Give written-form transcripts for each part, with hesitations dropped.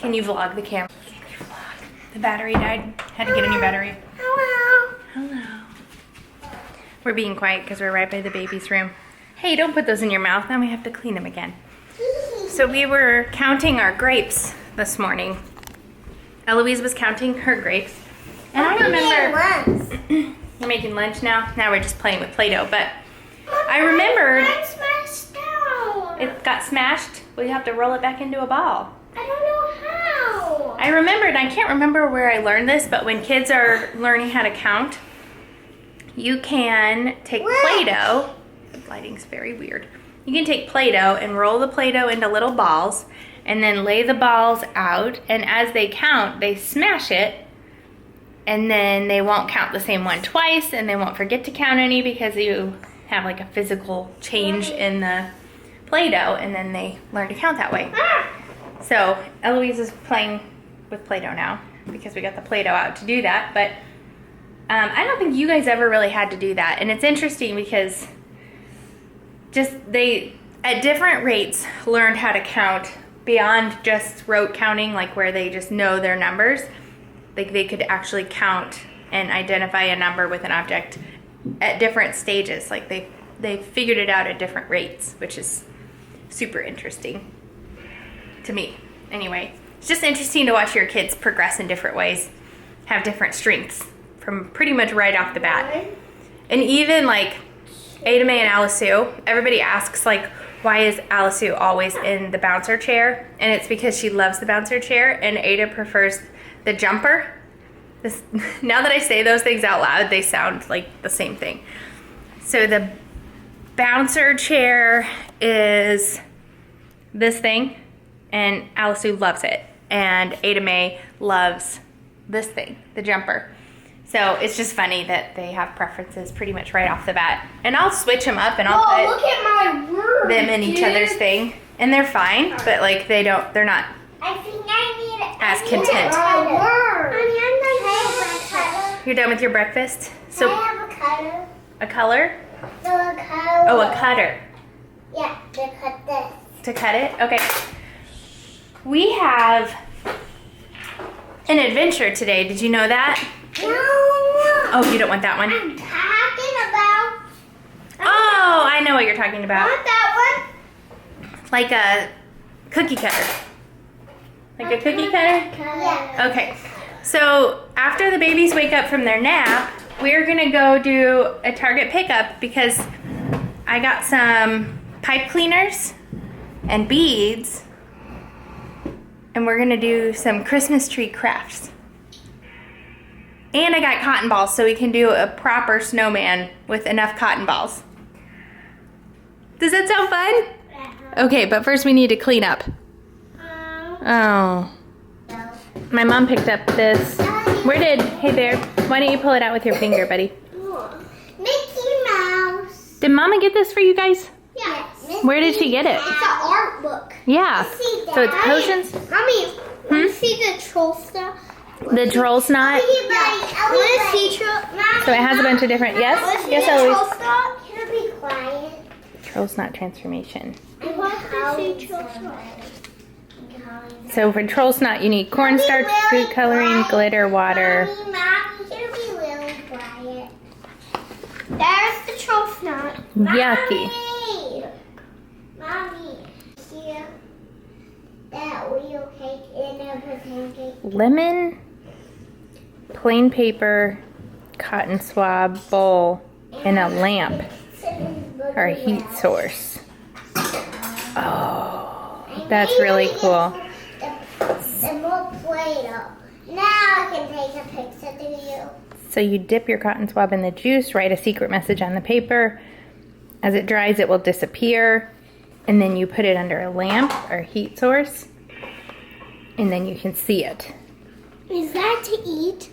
Can you vlog the camera? The battery died. Had to get a new battery. Hello. Hello. We're being quiet because we're right by the baby's room. Hey, don't put those in your mouth. Now we have to clean them again. So we were counting our grapes this morning. Eloise was counting her grapes. And I remember... You're making lunch now? Now we're just playing with Play-Doh, but I remembered... I'm smashed down. It got smashed. We have to roll it back into a ball. I don't know how. I remembered, I can't remember where I learned this, but when kids are learning how to count, you can take Play-Doh. The lighting's very weird. You can take Play-Doh and roll the Play-Doh into little balls and then lay the balls out, and as they count, they smash it, and then they won't count the same one twice, and they won't forget to count any because you have like a physical change in the Play-Doh, and then they learn to count that way. So Eloise is playing with Play-Doh now because we got the Play-Doh out to do that, but I don't think you guys ever really had to do that. And it's interesting because just they, at different rates, learned how to count beyond just rote counting, like where they just know their numbers. Like they could actually count and identify a number with an object at different stages. Like they figured it out at different rates, which is super interesting to me. Anyway, it's just interesting to watch your kids progress in different ways, have different strengths from pretty much right off the bat. And even like Ada Mae and Alisu, everybody asks like, why is Alisu always in the bouncer chair? And it's because she loves the bouncer chair, and Ada prefers the jumper. Now that I say those things out loud, they sound like the same thing. So the bouncer chair is this thing, and Alisu loves it. And Ada Mae loves this thing, the jumper. So it's just funny that they have preferences pretty much right off the bat. And I'll switch them up and I'll put look at my word, them in each other's thing. And they're fine, but like they're not I think I need as content. You're done with your breakfast? So I have a cutter. a color? No, a cutter. Oh, a cutter. Yeah, to cut this. To cut it? Okay. We have an adventure today. Did you know that? No. Oh, you don't want that one? I'm talking about. Oh, I know what you're talking I about. want that Like a cookie cutter. one. Like a cookie cutter? Yeah. Okay. So after the babies wake up from their nap, we're gonna go do a Target pickup because I got some pipe cleaners and beads, and we're gonna do some Christmas tree crafts. And I got cotton balls so we can do a proper snowman with enough cotton balls. Does that sound fun? Okay, but first we need to clean up. Oh. My mom picked up this. Hey there, why don't you pull it out with your finger, buddy? Mickey Mouse. Did Mama get this for you guys? Yes. Where did she get it? It's an art book. Yeah. See that? So it's potions? Mommy, want to see the troll stuff? The troll snot? Want to see troll? So it has a bunch of different, yes? Yes, troll Eloise. stuff? Can I be quiet? Troll snot transformation. I want to see troll stuff. So for troll snot, you need cornstarch, food coloring, glitter, water. Mommy, can I be really quiet? There's the troll snot. Yucky. Mommy, here. That wheel cake in a pancake. Lemon, plain paper, cotton swab, bowl, and a lamp or a heat source. Oh, that's really cool. And more Play-Doh. Now I can take a picture to you. So you dip your cotton swab in the juice, write a secret message on the paper. As it dries, it will disappear. And then you put it under a lamp or heat source. And then you can see it. Is that to eat?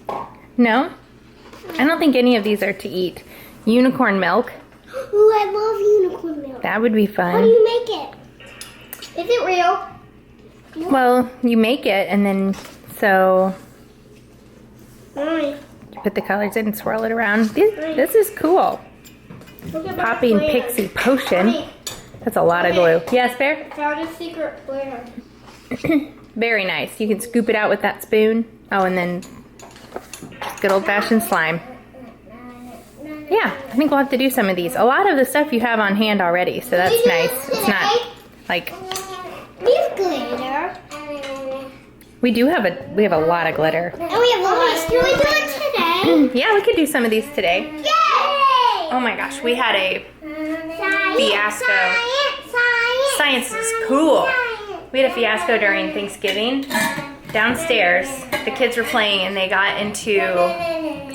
No? I don't think any of these are to eat. Unicorn milk. Ooh, I love unicorn milk. That would be How do fun. you make it? Is it real? Well, you make it and then so Mommy, you put the colors in and swirl it around. This is cool. look at my Popping plan. Pixie Potion. Mommy, That's a lot of glue. Yes, Bear? I found a secret plan. Very nice. You can scoop it out with that spoon. Oh, and then just good old-fashioned slime. Yeah, I think we'll have to do some of these. A lot of the stuff you have on hand already, so that's nice. It's not like... We have glitter. We have a lot of glitter. And we have Orbeez. Can we do it today? Yeah, we could do some of these today. Yay! Oh my gosh, we had a fiasco. Science is cool. We had a fiasco during Thanksgiving. Downstairs, the kids were playing and they got into,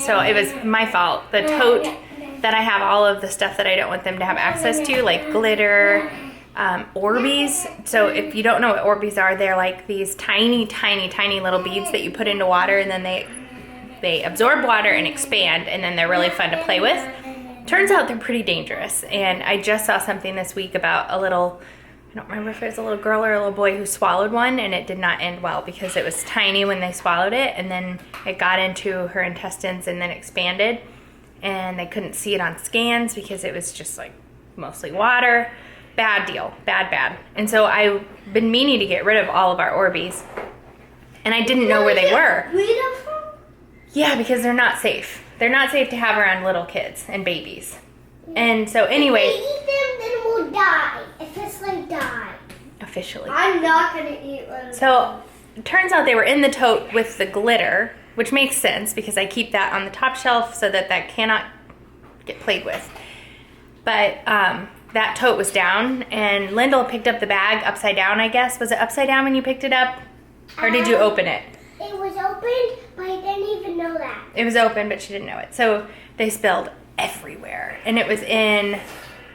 so it was my fault, the tote that I have all of the stuff that I don't want them to have access to, like glitter, Orbeez. So if you don't know what Orbeez are, they're like these tiny, tiny, tiny little beads that you put into water and then they absorb water and expand, and then they're really fun to play with. Turns out they're pretty dangerous, and I just saw something this week about a little, I don't remember if it was a little girl or a little boy who swallowed one, and it did not end well because it was tiny when they swallowed it, and then it got into her intestines and then expanded, and they couldn't see it on scans because it was just like mostly water. Bad deal, bad. And so I've been meaning to get rid of all of our Orbeez, and I didn't know where they were. Yeah, because they're not safe. They're not safe to have around little kids and babies. And so anyway. If we eat them, then we'll die. Officially die. Officially. I'm not going to eat one. So it turns out they were in the tote with the glitter, which makes sense because I keep that on the top shelf so that that cannot get played with. But that tote was down, and Lyndle picked up the bag upside down, I guess. Was it upside down when you picked it up? Or did you open it? It was open, but I didn't even know that. It was open, but she didn't know it. So they spilled everywhere. And it was in,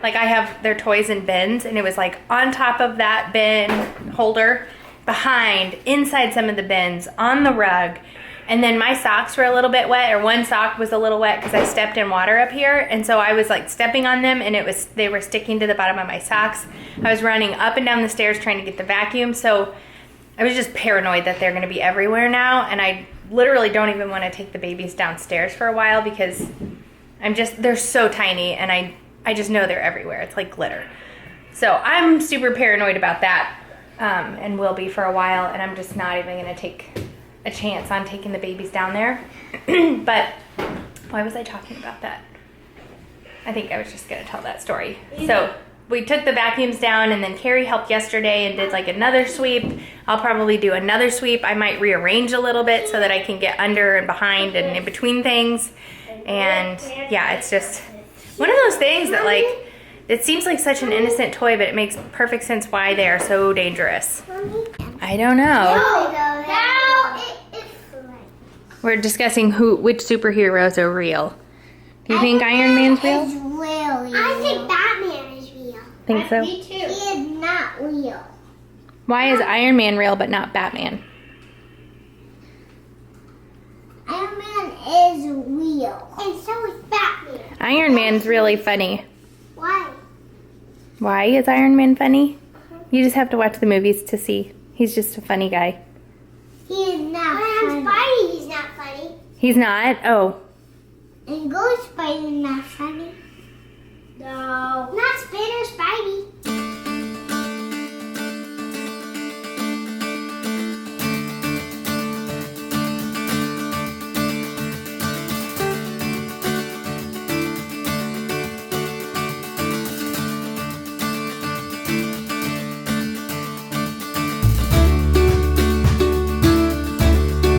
like I have their toys in bins, and it was like on top of that bin holder, behind, inside some of the bins, on the rug. And then my socks were a little bit wet, or one sock was a little wet because I stepped in water up here. And so I was like stepping on them, and they were sticking to the bottom of my socks. I was running up and down the stairs trying to get the vacuum. So I was just paranoid that they're going to be everywhere now, and I literally don't even want to take the babies downstairs for a while because they're so tiny, and I just know they're everywhere. It's like glitter. So I'm super paranoid about that, and will be for a while, and I'm just not even going to take a chance on taking the babies down there. But why was I talking about that? I think I was just going to tell that story. So we took the vacuums down, and then Carrie helped yesterday and did like another sweep. I'll probably do another sweep. I might rearrange a little bit so that I can get under and behind and in between things. And yeah, it's just one of those things that like, it seems like such an innocent toy, but it makes perfect sense why they are so dangerous. I don't know. We're discussing which superheroes are real. Do you think Iron Man's real? I think Batman is real. Think so? Me too. He is not real. Why is Iron Man real but not Batman? Iron Man is real. And so is Batman. Iron Man's really funny. Why? Why is Iron Man funny? You just have to watch the movies to see. He's just a funny guy. He is not funny. Spidey, he's not funny. He's not? Oh. And Ghost Spider's not funny.